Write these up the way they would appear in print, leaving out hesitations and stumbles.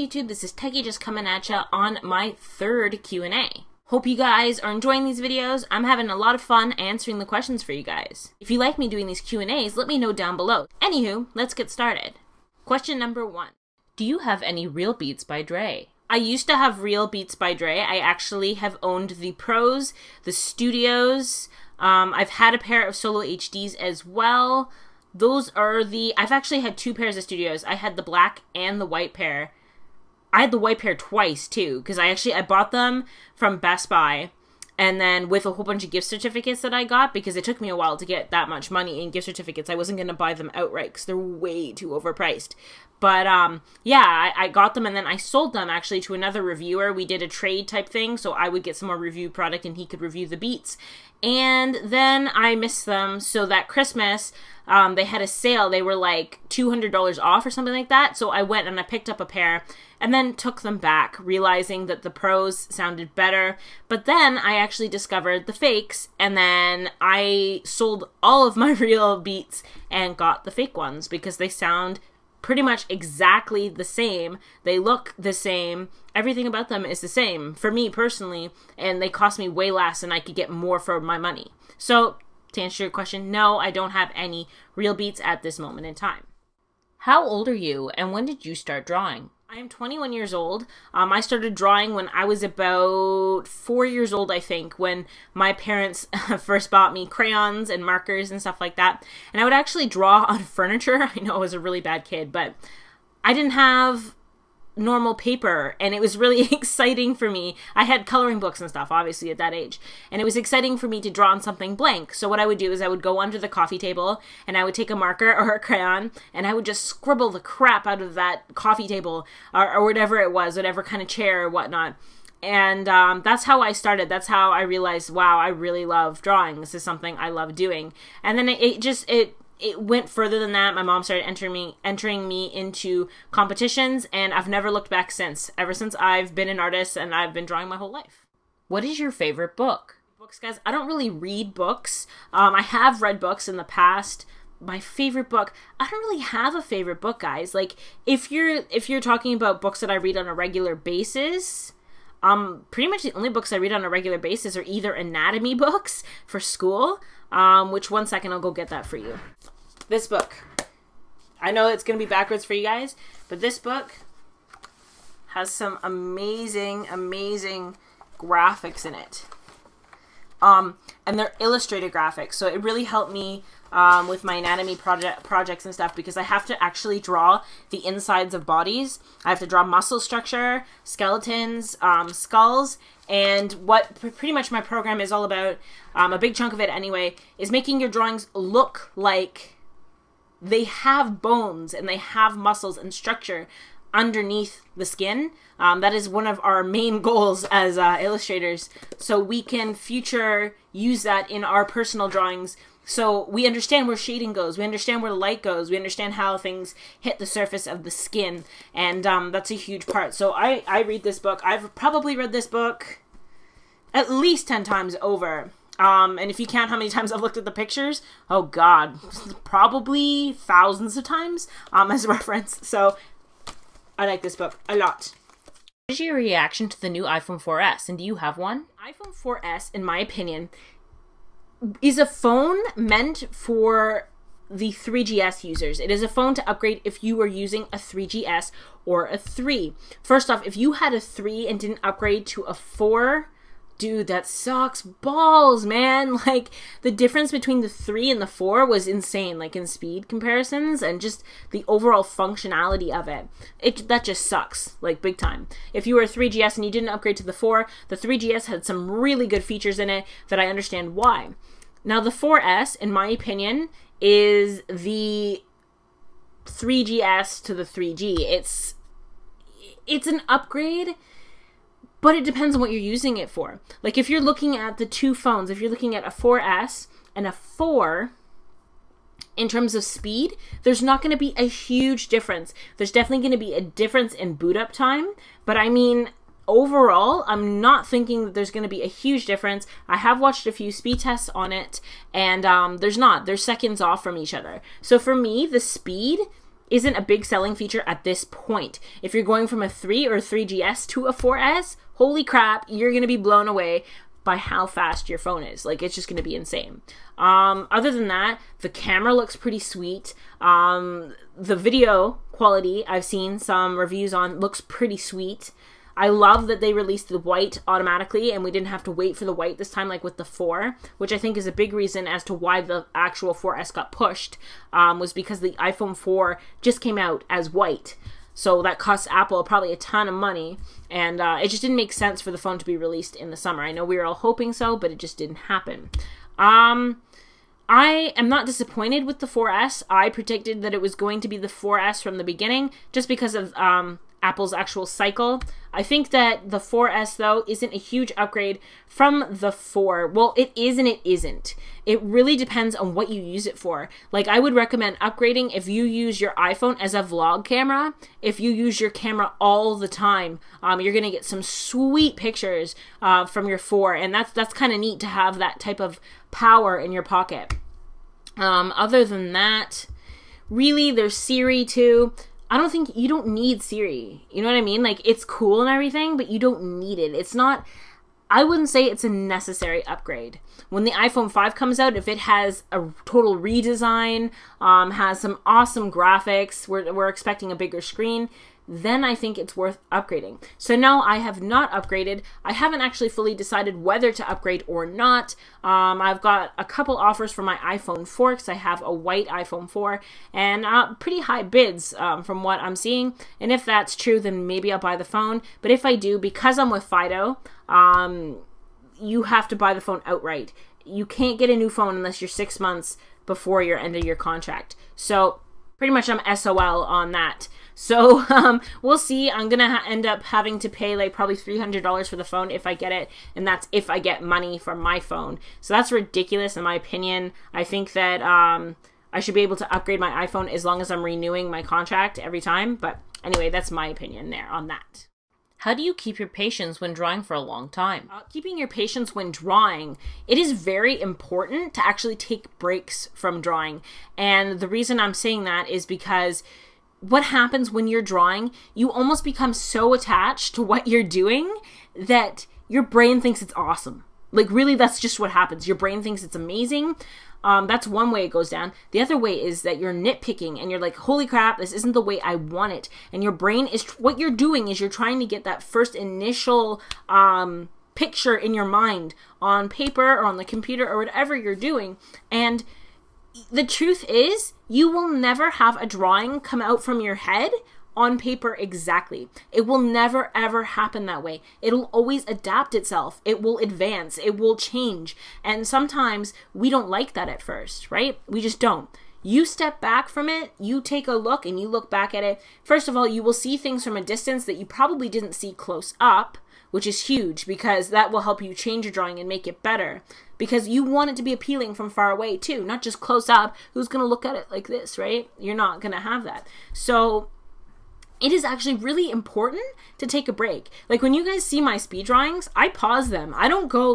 YouTube, this is Techie just coming at ya on my third Q&A. Hope you guys are enjoying these videos. I'm having a lot of fun answering the questions for you guys. If you like me doing these Q&As, let me know down below. Anywho, let's get started. Question number 1. Do you have any Real Beats by Dre? I used to have Real Beats by Dre. I actually have owned the Pros, the Studios. I've had a pair of Solo HDs as well. I've actually had 2 pairs of Studios. I had the black and the white pair. I had the white pair twice too, because I bought them from Best Buy, and then with a whole bunch of gift certificates that I got, because it took me a while to get that much money in gift certificates. I wasn't going to buy them outright because they're way too overpriced. But yeah, I got them and then I sold them actually to another reviewer. We did a trade type thing, so I would get some more review product and he could review the Beats. And then I missed them, so that Christmas, they had a sale. They were like $200 off or something like that. So I went and I picked up a pair and then took them back, realizing that the Pros sounded better. But then I actually discovered the fakes, and then I sold all of my real Beats and got the fake ones because they sound pretty much exactly the same. They look the same. Everything about them is the same for me personally, and they cost me way less and I could get more for my money. So to answer your question, no, I don't have any Real Beats at this moment in time. How old are you and when did you start drawing? I am 21 years old. I started drawing when I was about 4 years old, I think, when my parents first bought me crayons and markers and stuff like that. And I would actually draw on furniture. I know I was a really bad kid, but I didn't have normal paper, and it was really exciting for me. I had coloring books and stuff, obviously, at that age, and it was exciting for me to draw on something blank. So what I would do is I would go under the coffee table and I would take a marker or a crayon and I would just scribble the crap out of that coffee table or whatever it was, whatever kind of chair or whatnot. And that's how I started. That's how I realized, wow, I really love drawing. This is something I love doing. And then it went further than that. My mom started entering me into competitions, and I've never looked back since. Ever since I've been an artist, and I've been drawing my whole life. What is your favorite book? Books, guys. I don't really read books. I have read books in the past. My favorite book, I don't really have a favorite book, guys. Like, if you're talking about books that I read on a regular basis, pretty much the only books I read on a regular basis are either anatomy books for school, which one second I'll go get that for you. This book. I know it's going to be backwards for you guys, but this book has some amazing, amazing graphics in it. And they're illustrated graphics, so it really helped me with my anatomy projects and stuff, because I have to actually draw the insides of bodies. I have to draw muscle structure, skeletons, skulls, and what pretty much my program is all about, a big chunk of it anyway, is making your drawings look like they have bones and they have muscles and structure underneath the skin. That is one of our main goals as illustrators, so we can future use that in our personal drawings, so we understand where shading goes, we understand where light goes, we understand how things hit the surface of the skin, and that's a huge part. So I read this book. I've probably read this book at least 10 times over. And if you count how many times I've looked at the pictures, oh god, probably thousands of times as a reference. So I like this book a lot. What is your reaction to the new iPhone 4S, and do you have one? iPhone 4S, in my opinion, is a phone meant for the 3GS users. It is a phone to upgrade if you are using a 3GS or a 3. First off, if you had a 3 and didn't upgrade to a 4, dude, that sucks balls, man. Like, the difference between the 3 and the 4 was insane, like in speed comparisons and just the overall functionality of it. That just sucks, like big time. If you were a 3GS and you didn't upgrade to the 4, the 3GS had some really good features in it that I understand why. Now, the 4S, in my opinion, is the 3GS to the 3G. It's an upgrade, but it depends on what you're using it for. Like, if you're looking at the two phones, if you're looking at a 4S and a 4, in terms of speed, there's not going to be a huge difference. There's definitely going to be a difference in boot up time, but I mean, overall, I'm not thinking that there's going to be a huge difference. I have watched a few speed tests on it, and there's seconds off from each other. So for me, the speed isn't a big selling feature at this point. If you're going from a 3 or 3GS to a 4S, holy crap, you're going to be blown away by how fast your phone is. Like, it's just going to be insane. Other than that, the camera looks pretty sweet. The video quality, I've seen some reviews on, looks pretty sweet. I love that they released the white automatically and we didn't have to wait for the white this time like with the 4, which I think is a big reason as to why the actual 4S got pushed, was because the iPhone 4 just came out as white. So that costs Apple probably a ton of money, and it just didn't make sense for the phone to be released in the summer. I know we were all hoping so, but it just didn't happen. I am not disappointed with the 4S. I predicted that it was going to be the 4S from the beginning, just because of Apple's actual cycle. I think that the 4S, though, isn't a huge upgrade from the 4. Well, it is and it isn't. It really depends on what you use it for. Like, I would recommend upgrading if you use your iPhone as a vlog camera. If you use your camera all the time, you're going to get some sweet pictures from your 4. And that's kind of neat to have that type of power in your pocket. Other than that, really, there's Siri, too. I don't think you don't need Siri. You know what I mean? Like, it's cool and everything, but you don't need it. It's not, I wouldn't say it's a necessary upgrade. When the iPhone 5 comes out, if it has a total redesign, has some awesome graphics, we're expecting a bigger screen, then I think it's worth upgrading. So no, I have not upgraded. I haven't actually fully decided whether to upgrade or not. I've got a couple offers for my iPhone 4 because I have a white iPhone 4 and pretty high bids from what I'm seeing. And if that's true, then maybe I'll buy the phone. But if I do, because I'm with Fido, you have to buy the phone outright. You can't get a new phone unless you're 6 months before your end of your contract. So pretty much I'm SOL on that. So we'll see. I'm going to end up having to pay like probably $300 for the phone if I get it. And that's if I get money from my phone. So that's ridiculous in my opinion. I think that I should be able to upgrade my iPhone as long as I'm renewing my contract every time. But anyway, that's my opinion there on that. How do you keep your patience when drawing for a long time? Keeping your patience when drawing, it is very important to actually take breaks from drawing. And the reason I'm saying that is because what happens when you're drawing, you almost become so attached to what you're doing that your brain thinks it's awesome. Like, really, that's just what happens. Your brain thinks it's amazing. That's one way it goes down. The other way is that you're nitpicking and you're like, holy crap, this isn't the way I want it. And your brain is, what you're doing is you're trying to get that first initial picture in your mind on paper or on the computer or whatever you're doing. And the truth is, you will never have a drawing come out from your head on paper exactly. It will never ever happen that way. It'll always adapt itself. It will advance. It will change. And sometimes we don't like that at first, right? We just don't. You step back from it, you take a look and you look back at it. First of all, you will see things from a distance that you probably didn't see close up, which is huge because that will help you change your drawing and make it better. Because you want it to be appealing from far away too, not just close up. Who's going to look at it like this, right? You're not going to have that. So it is actually really important to take a break. Like when you guys see my speed drawings, I pause them. I don't go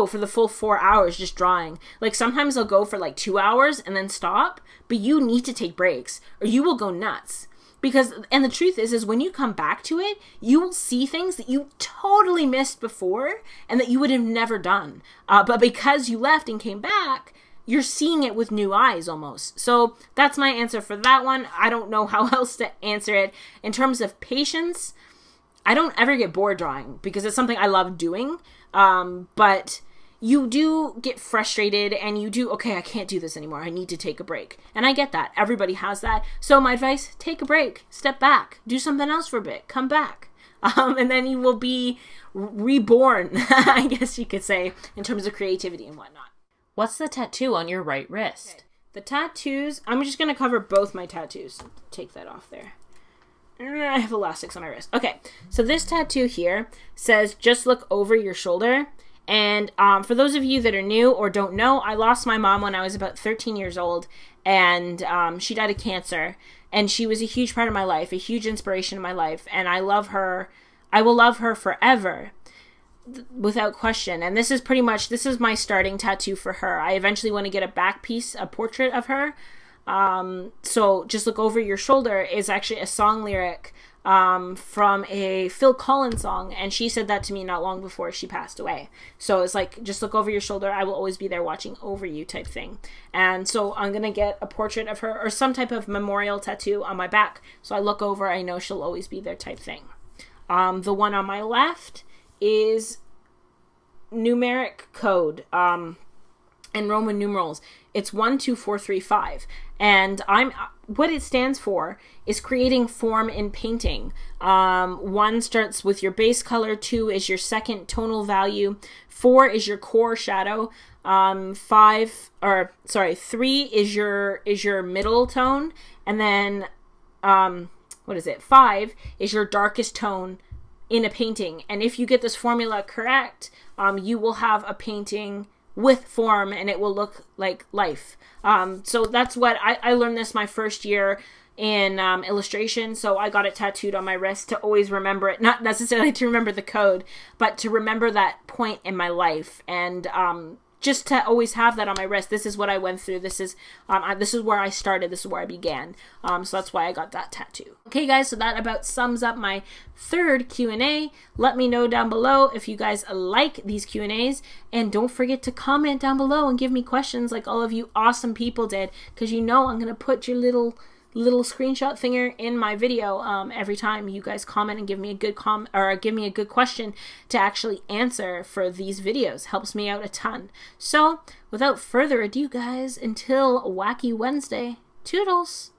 for the full 4 hours just drawing. Like sometimes I'll go for like 2 hours and then stop, but you need to take breaks or you will go nuts. Because, and the truth is when you come back to it, you will see things that you totally missed before and that you would have never done. But because you left and came back, you're seeing it with new eyes almost. So that's my answer for that one. I don't know how else to answer it. In terms of patience, I don't ever get bored drawing because it's something I love doing. But you do get frustrated and you do, okay, I can't do this anymore. I need to take a break. And I get that. Everybody has that. So my advice, take a break, step back, do something else for a bit, come back. And then you will be reborn, I guess you could say, in terms of creativity and whatnot. What's the tattoo on your right wrist? Okay. The tattoos, I'm just going to cover both my tattoos. Take that off there. I have elastics on my wrist. Okay, so this tattoo here says, just look over your shoulder. And for those of you that are new or don't know, I lost my mom when I was about 13 years old, and she died of cancer. And she was a huge part of my life, a huge inspiration in my life, and I love her. I will love her forever, without question. And this is pretty much, this is my starting tattoo for her. I eventually want to get a back piece, a portrait of her. So Just Look Over Your Shoulder is actually a song lyric from a Phil Collins song, and she said that to me not long before she passed away. So it's like, just look over your shoulder, I will always be there watching over you type thing. And so I'm gonna get a portrait of her or some type of memorial tattoo on my back, so I look over, I know she'll always be there type thing. The one on my left is numeric code and Roman numerals. It's 12435, and what it stands for is creating form in painting. 1 starts with your base color, 2 is your second tonal value, 4 is your core shadow, 3 is your middle tone, and then 5 is your darkest tone in a painting. And if you get this formula correct, you will have a painting with form, and it will look like life. So that's what I learned this my first year in illustration, so I got it tattooed on my wrist to always remember it, not necessarily to remember the code, but to remember that point in my life, and just to always have that on my wrist. This is what I went through. This is where I started. This is where I began. So that's why I got that tattoo. Okay, guys, so that about sums up my third Q&A. Let me know down below if you guys like these Q&As, and don't forget to comment down below and give me questions like all of you awesome people did, because you know I'm gonna put your little screenshot thinger in my video every time you guys comment and give me a good question to actually answer for these videos. Helps me out a ton. So without further ado, guys, until Wacky Wednesday, toodles.